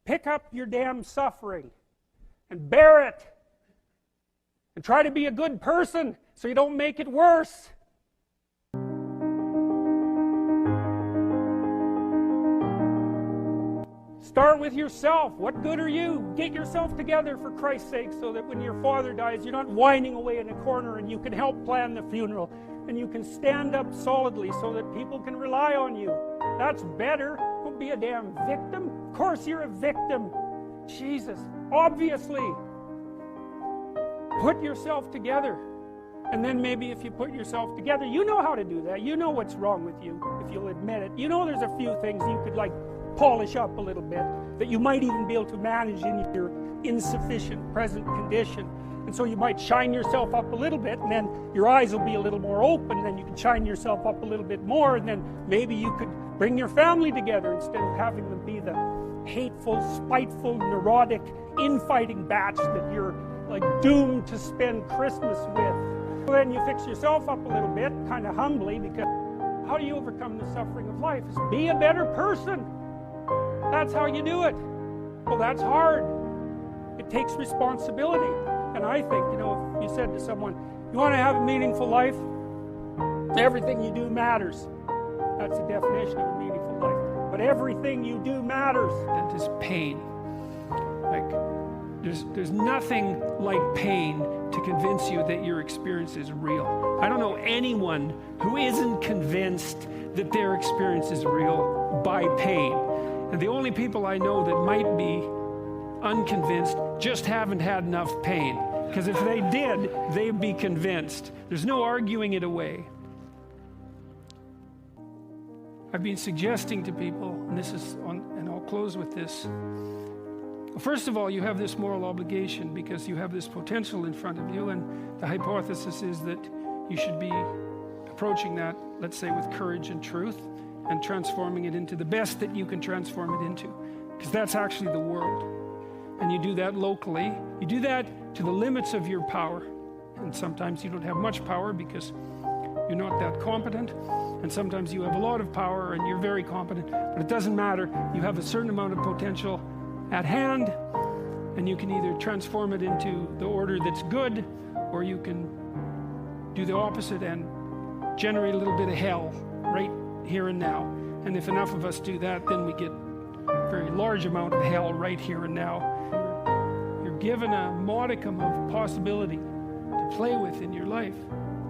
pick up your damn suffering and bear it. And try to be a good person so you don't make it worse. Start with yourself. What good are you? Get yourself together for Christ's sake so that when your father dies, you're not whining away in a corner and you can help plan the funeral and you can stand up solidly so that people can rely on you. That's better. Don't be a damn victim. Of course you're a victim. Jesus, obviously. Put yourself together. And then maybe if you put yourself together, you know how to do that. You know what's wrong with you, if you'll admit it. You know there's a few things you could polish up a little bit, that you might even be able to manage in your insufficient present condition. And so you might shine yourself up a little bit, and then your eyes will be a little more open, then you can shine yourself up a little bit more, and then maybe you could bring your family together instead of having them be the hateful, spiteful, neurotic, infighting batch that you're doomed to spend Christmas with. So then you fix yourself up a little bit, kind of humbly, because how do you overcome the suffering of life? Is be a better person. That's how you do it. Well, that's hard. It takes responsibility. And I think, if you said to someone, you want to have a meaningful life? Everything you do matters. That's the definition of a meaningful life. But everything you do matters. That is pain. There's nothing like pain to convince you that your experience is real. I don't know anyone who isn't convinced that their experience is real by pain. And the only people I know that might be unconvinced just haven't had enough pain. Because if they did, they'd be convinced. There's no arguing it away. I've been suggesting to people, and I'll close with this. First of all, you have this moral obligation because you have this potential in front of you, and the hypothesis is that you should be approaching that, let's say, with courage and truth, and transforming it into the best that you can transform it into, because that's actually the world. And you do that locally. You do that to the limits of your power, and sometimes you don't have much power because you're not that competent, and sometimes you have a lot of power and you're very competent, but it doesn't matter. You have a certain amount of potential at hand, and you can either transform it into the order that's good, or you can do the opposite and generate a little bit of hell right here and now. And if enough of us do that, then we get a very large amount of hell right here and now. You're given a modicum of possibility to play with in your life,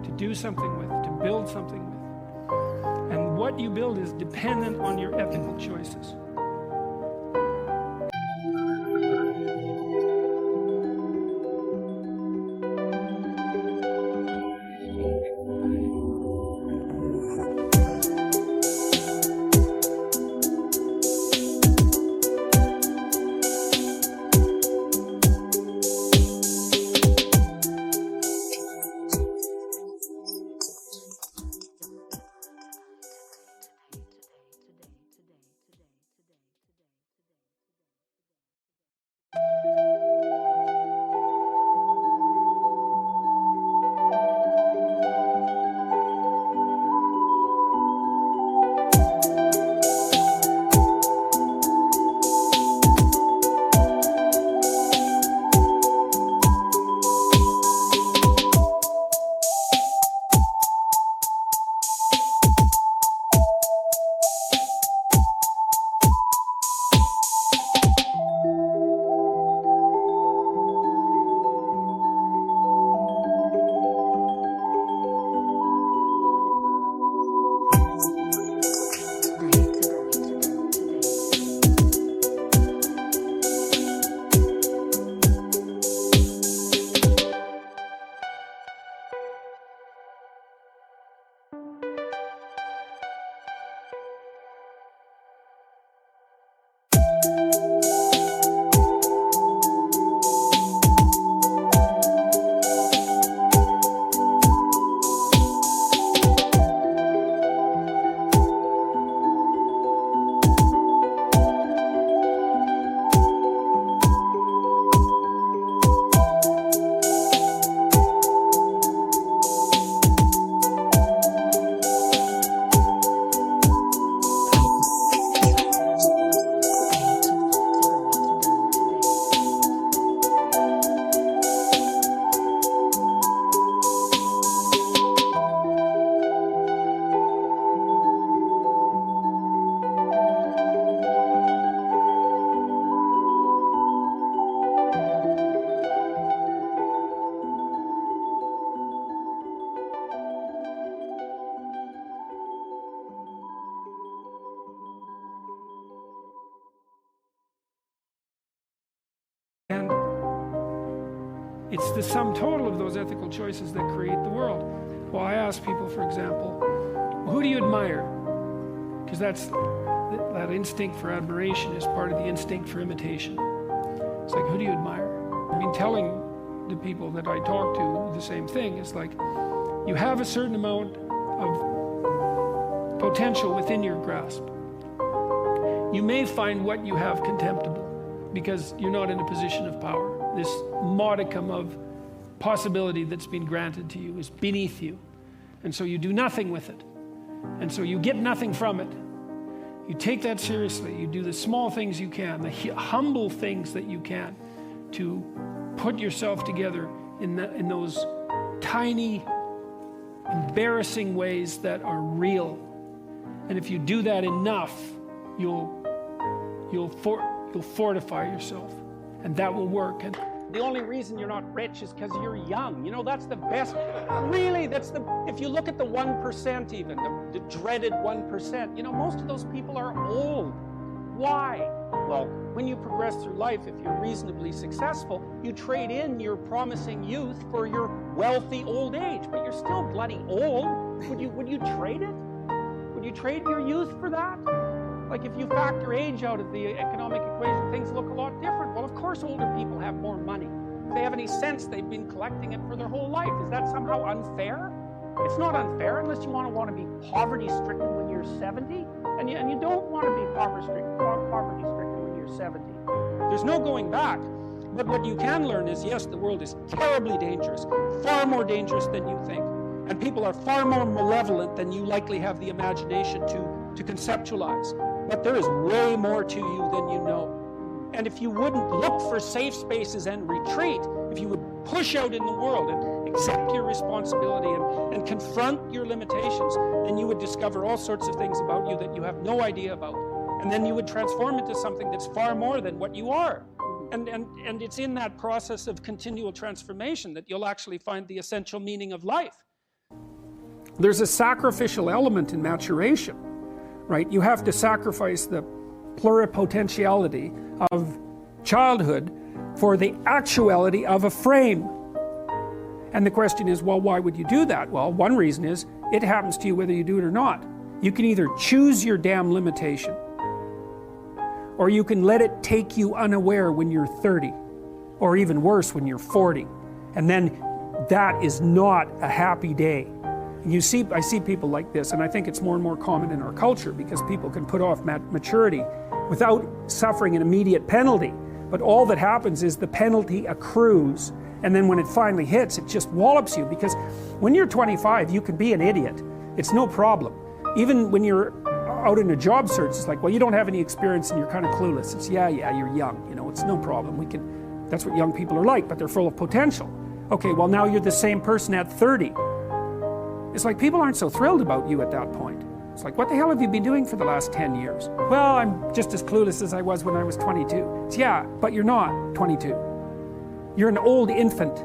to do something with, to build something with. And what you build is dependent on your ethical choices. It's the sum total of those ethical choices that create the world. Well, I ask people, for example, who do you admire? Because that instinct for admiration is part of the instinct for imitation. It's like, who do you admire? I mean, telling the people that I talk to the same thing. It's like, you have a certain amount of potential within your grasp. You may find what you have contemptible because you're not in a position of power. This modicum of possibility that's been granted to you is beneath you. And so you do nothing with it. And so you get nothing from it. You take that seriously. You do the small things you can, the humble things that you can to put yourself together in those tiny, embarrassing ways that are real. And if you do that enough, you'll fortify yourself, and that will work. And the only reason you're not rich is because you're young. You know, that's the best. Really, if you look at the 1% even, the dreaded 1%, you know, most of those people are old. Why? Well, when you progress through life, if you're reasonably successful, you trade in your promising youth for your wealthy old age, but you're still bloody old. Would you trade it? Would you trade your youth for that? Like, if you factor age out of the economic equation, things look a lot different. Well, of course older people have more money. If they have any sense, they've been collecting it for their whole life. Is that somehow unfair? It's not unfair unless you want to be poverty-stricken when you're 70, and you don't want to be poverty-stricken when you're 70. There's no going back. But what you can learn is, yes, the world is terribly dangerous, far more dangerous than you think. And people are far more malevolent than you likely have the imagination to conceptualize. But there is way more to you than you know. And if you wouldn't look for safe spaces and retreat, if you would push out in the world and accept your responsibility and confront your limitations, then you would discover all sorts of things about you that you have no idea about. And then you would transform into something that's far more than what you are. And it's in that process of continual transformation that you'll actually find the essential meaning of life. There's a sacrificial element in maturation, right? You have to sacrifice the pluripotentiality of childhood for the actuality of a frame. And the question is, well, why would you do that? Well, one reason is it happens to you whether you do it or not. You can either choose your damn limitation, or you can let it take you unaware when you're 30, or even worse, when you're 40. And then that is not a happy day. I see people like this, and I think it's more and more common in our culture because people can put off maturity without suffering an immediate penalty. But all that happens is the penalty accrues, and then when it finally hits, it just wallops you. Because when you're 25, you can be an idiot. It's no problem. Even when you're out in a job search, it's like, well, you don't have any experience and you're kind of clueless. It's yeah, you're young, you know, it's no problem. That's what young people are like, but they're full of potential. Okay, well, now you're the same person at 30. It's like people aren't so thrilled about you at that point. It's like, what the hell have you been doing for the last 10 years? Well, I'm just as clueless as I was when I was 22. It's, yeah, but you're not 22. You're an old infant,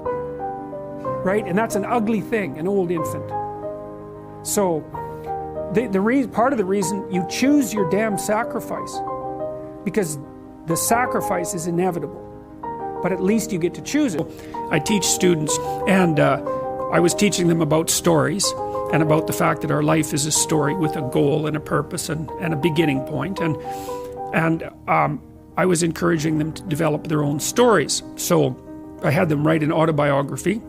right? And that's an ugly thing, an old infant. So part of the reason you choose your damn sacrifice, because the sacrifice is inevitable, but at least you get to choose it. I teach students, and I was teaching them about stories and about the fact that our life is a story with a goal and a purpose and a beginning point. And I was encouraging them to develop their own stories. So I had them write an autobiography,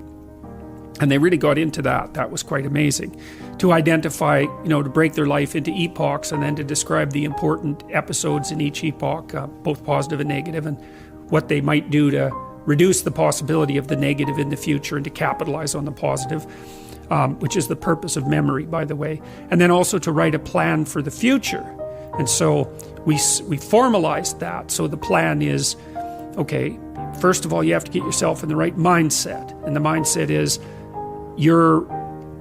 and they really got into that. That was quite amazing. To identify, to break their life into epochs and then to describe the important episodes in each epoch, both positive and negative, and what they might do to reduce the possibility of the negative in the future and to capitalize on the positive, which is the purpose of memory, by the way. And then also to write a plan for the future. And so we formalized that. So the plan is, okay, first of all, you have to get yourself in the right mindset. And the mindset is you're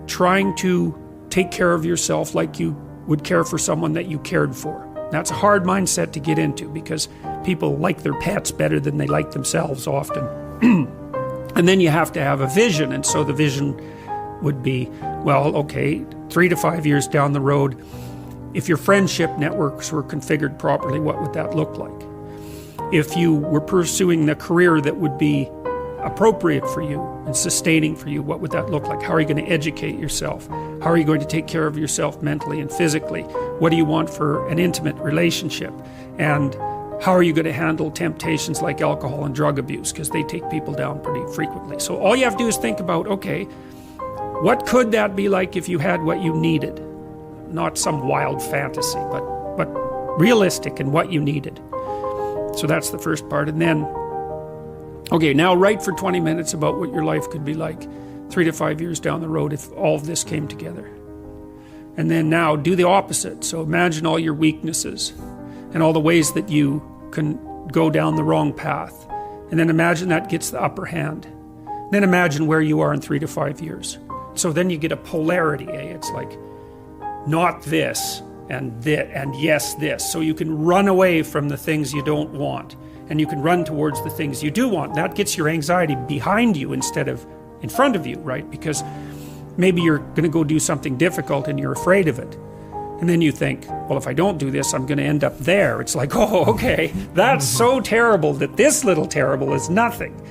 trying to take care of yourself like you would care for someone that you cared for. That's a hard mindset to get into because people like their pets better than they like themselves often. And then you have to have a vision. And so the vision would be, well, okay, 3 to 5 years down the road, if your friendship networks were configured properly, what would that look like? If you were pursuing the career that would be appropriate for you and sustaining for you, what would that look like? How are you going to educate yourself? How are you going to take care of yourself mentally and physically? What do you want for an intimate relationship? And how are you going to handle temptations like alcohol and drug abuse? Because they take people down pretty frequently. So all you have to do is think about, okay, what could that be like if you had what you needed? Not some wild fantasy, but realistic in what you needed. So that's the first part. And then, okay, now write for 20 minutes about what your life could be like 3 to 5 years down the road if all of this came together. And then now do the opposite. So imagine all your weaknesses and all the ways that you can go down the wrong path. And then imagine that gets the upper hand. Then imagine where you are in 3 to 5 years. So then you get a polarity, eh? It's like, not this, and yes this. So you can run away from the things you don't want, and you can run towards the things you do want. That gets your anxiety behind you instead of in front of you, right? Because maybe you're going to go do something difficult and you're afraid of it. And then you think, well, if I don't do this, I'm going to end up there. It's like, oh, okay, that's so terrible that this little terrible is nothing.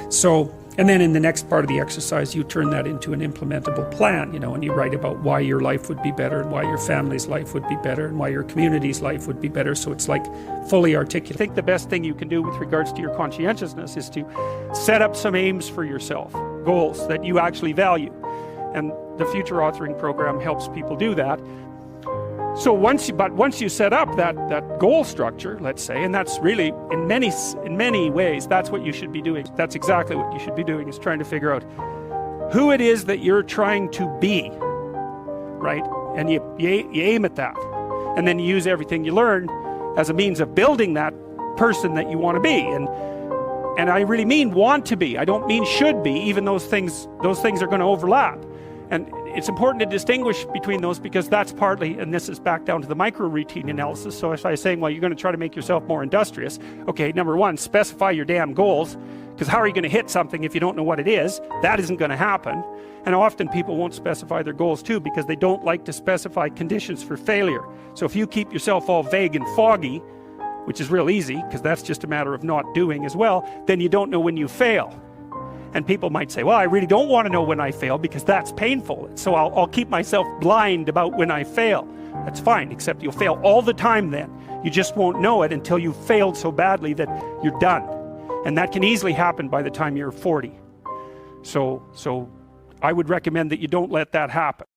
So, and then in the next part of the exercise, you turn that into an implementable plan, and you write about why your life would be better and why your family's life would be better and why your community's life would be better. So it's like fully articulate. I think the best thing you can do with regards to your conscientiousness is to set up some aims for yourself, goals that you actually value. And the Future Authoring Program helps people do that. So once you set up that goal structure, let's say, and that's really in many ways that's what you should be doing. That's exactly what you should be doing, is trying to figure out who it is that you're trying to be, right? And you aim at that, and then you use everything you learn as a means of building that person that you want to be. And I really mean want to be. I don't mean should be, even those things are going to overlap. And it's important to distinguish between those, because that's partly, and this is back down to the micro routine analysis. So if I was saying, well, you're going to try to make yourself more industrious. Okay, number one, specify your damn goals, because how are you going to hit something if you don't know what it is? That isn't going to happen. And often people won't specify their goals too, because they don't like to specify conditions for failure. So if you keep yourself all vague and foggy, which is real easy, because that's just a matter of not doing as well, then you don't know when you fail. And people might say, well, I really don't want to know when I fail because that's painful. So I'll keep myself blind about when I fail. That's fine, except you'll fail all the time then. You just won't know it until you've failed so badly that you're done. And that can easily happen by the time you're 40. So I would recommend that you don't let that happen.